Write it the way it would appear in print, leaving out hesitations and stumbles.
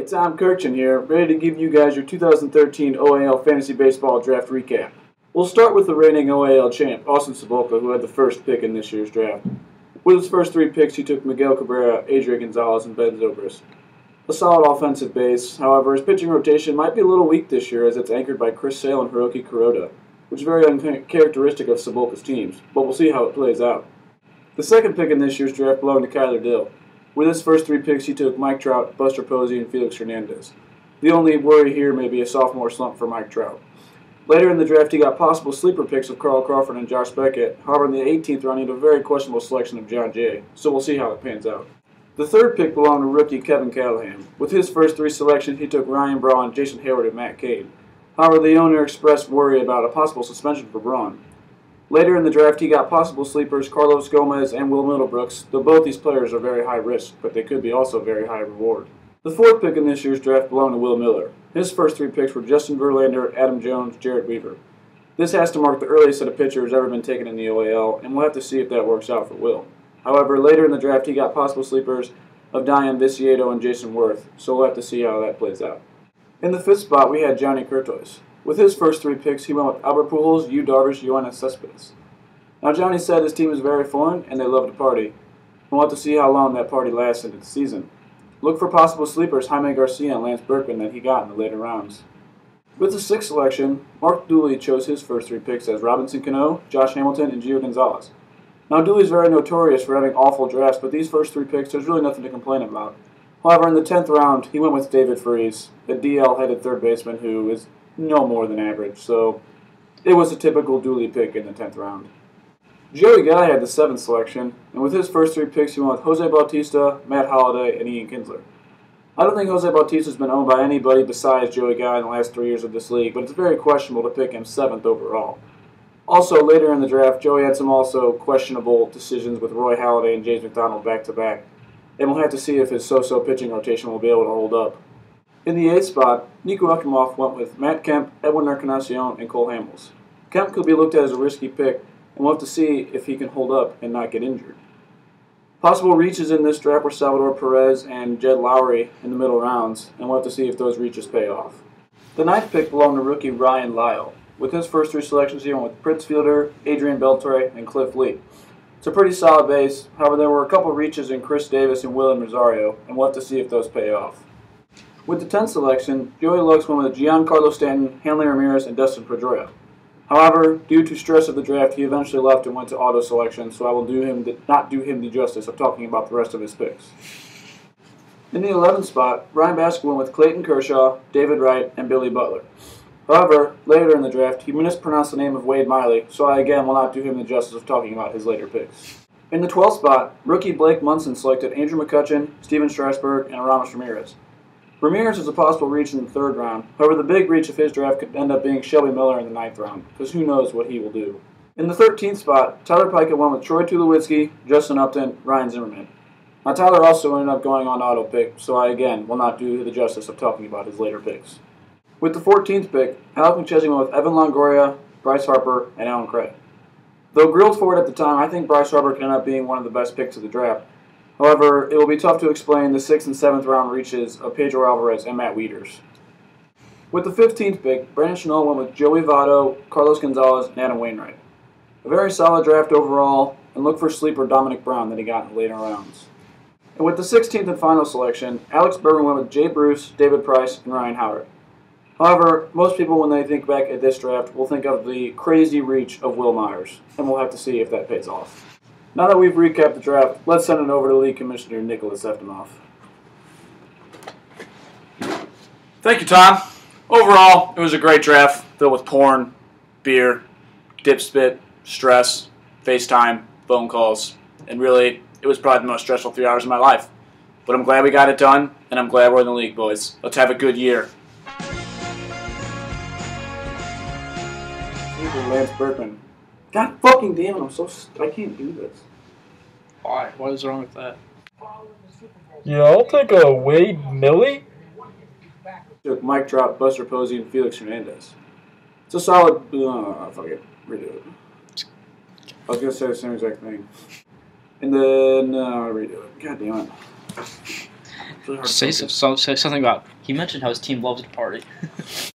Tom Kirchen here, ready to give you guys your 2013 OAL Fantasy Baseball Draft Recap. We'll start with the reigning OAL champ, Austin Cebola, who had the first pick in this year's draft. With his first 3 picks, he took Miguel Cabrera, Adrian Gonzalez, and Ben Zobrist. A solid offensive base, however, his pitching rotation might be a little weak this year as it's anchored by Chris Sale and Hiroki Kuroda, which is very uncharacteristic of Cebola's teams, but we'll see how it plays out. The second pick in this year's draft belonged to Kyler Dill. With his first 3 picks, he took Mike Trout, Buster Posey, and Felix Hernandez. The only worry here may be a sophomore slump for Mike Trout. Later in the draft, he got possible sleeper picks of Carl Crawford and Josh Beckett. However, in the 18th round, he had a very questionable selection of John Jay, so we'll see how it pans out. The third pick belonged to rookie Kevin Callahan. With his first 3 selections, he took Ryan Braun, Jason Hayward, and Matt Cain. However, the owner expressed worry about a possible suspension for Braun. Later in the draft, he got possible sleepers Carlos Gomez and Will Middlebrooks, though both these players are very high risk, but they could be also very high reward. The fourth pick in this year's draft belonged to Will Miller. His first 3 picks were Justin Verlander, Adam Jones, Jared Weaver. This has to mark the earliest set of pitchers ever been taken in the OAL, and we'll have to see if that works out for Will. However, later in the draft, he got possible sleepers of Diane Viciedo and Jason Worth, so we'll have to see how that plays out. In the 5th spot, we had Johnny Curtis. With his first 3 picks, he went with Albert Pujols, Yu Darvish, Yoenis Cespedes. Now, Johnny said his team is very fun and they love to party. We'll have to see how long that party lasts into the season. Look for possible sleepers Jaime Garcia and Lance Bergman that he got in the later rounds. With the 6th selection, Mark Dooley chose his first 3 picks as Robinson Cano, Josh Hamilton, and Gio Gonzalez. Now, Dooley is very notorious for having awful drafts, but these first 3 picks, there's really nothing to complain about. However, in the 10th round, he went with David Freese, a DL-headed third baseman who is no more than average, so it was a typical Dooley pick in the 10th round. Joey Guy had the 7th selection, and with his first 3 picks, he went with Jose Bautista, Matt Holliday, and Ian Kinsler. I don't think Jose Bautista has been owned by anybody besides Joey Guy in the last 3 years of this league, but it's very questionable to pick him 7th overall. Also, later in the draft, Joey had some also questionable decisions with Roy Halladay and James McDonald back-to-back, and we'll have to see if his so-so pitching rotation will be able to hold up. In the 8th spot, Nico Ekimov went with Matt Kemp, Edwin Encarnacion, and Cole Hamels. Kemp could be looked at as a risky pick, and we'll have to see if he can hold up and not get injured. Possible reaches in this draft were Salvador Perez and Jed Lowry in the middle rounds, and we'll have to see if those reaches pay off. The 9th pick belonged to rookie Ryan Lyle. With his first 3 selections, he went with Prince Fielder, Adrian Beltre, and Cliff Lee. It's a pretty solid base, however there were a couple reaches in Chris Davis and William Rosario, and we'll have to see if those pay off. With the 10th selection, Joey Lux went with Giancarlo Stanton, Hanley Ramirez, and Dustin Pedroia. However, due to stress of the draft, he eventually left and went to auto selection, so I will not do him the justice of talking about the rest of his picks. In the 11th spot, Ryan Baskill went with Clayton Kershaw, David Wright, and Billy Butler. However, later in the draft, he mispronounced the name of Wade Miley, so I again will not do him the justice of talking about his later picks. In the 12th spot, rookie Blake Munson selected Andrew McCutchen, Steven Strasburg, and Aramis Ramirez. Ramirez is a possible reach in the 3rd round. However, the big reach of his draft could end up being Shelby Miller in the 9th round, because who knows what he will do. In the 13th spot, Tyler Pika went with Troy Tulowitzki, Justin Upton, Ryan Zimmerman. Now, Tyler also ended up going on auto pick, so I again will not do the justice of talking about his later picks. With the 14th pick, Alec McChesney went with Evan Longoria, Bryce Harper, and Alan Craig. Though grilled for it at the time, I think Bryce Harper could end up being one of the best picks of the draft. However, it will be tough to explain the 6th and 7th round reaches of Pedro Alvarez and Matt Wieters. With the 15th pick, Brandon Chenot went with Joey Votto, Carlos Gonzalez, and Adam Wainwright. A very solid draft overall, and look for sleeper Dominic Brown that he got in the later rounds. And with the 16th and final selection, Alex Bergman went with Jay Bruce, David Price, and Ryan Howard. However, most people when they think back at this draft will think of the crazy reach of Will Myers, and we'll have to see if that pays off. Now that we've recapped the draft, let's send it over to League Commissioner Nicholas Eftimoff. Thank you, Tom. Overall, it was a great draft filled with porn, beer, dip spit, stress, FaceTime, phone calls, and really, it was probably the most stressful 3 hours of my life. But I'm glad we got it done, and I'm glad we're in the league, boys. Let's have a good year. Lance Bergman. God fucking damn it, I can't do this. Why? What is wrong with that? Yeah, I'll take a Wade Millie. Took Mike Trout, Buster Posey, and Felix Hernandez. It's a solid. Fuck it. Redo it. I was going to say the same exact thing. And then, redo it. God damn it. Really hard to Say focus. something about. He mentioned how his team loves to party.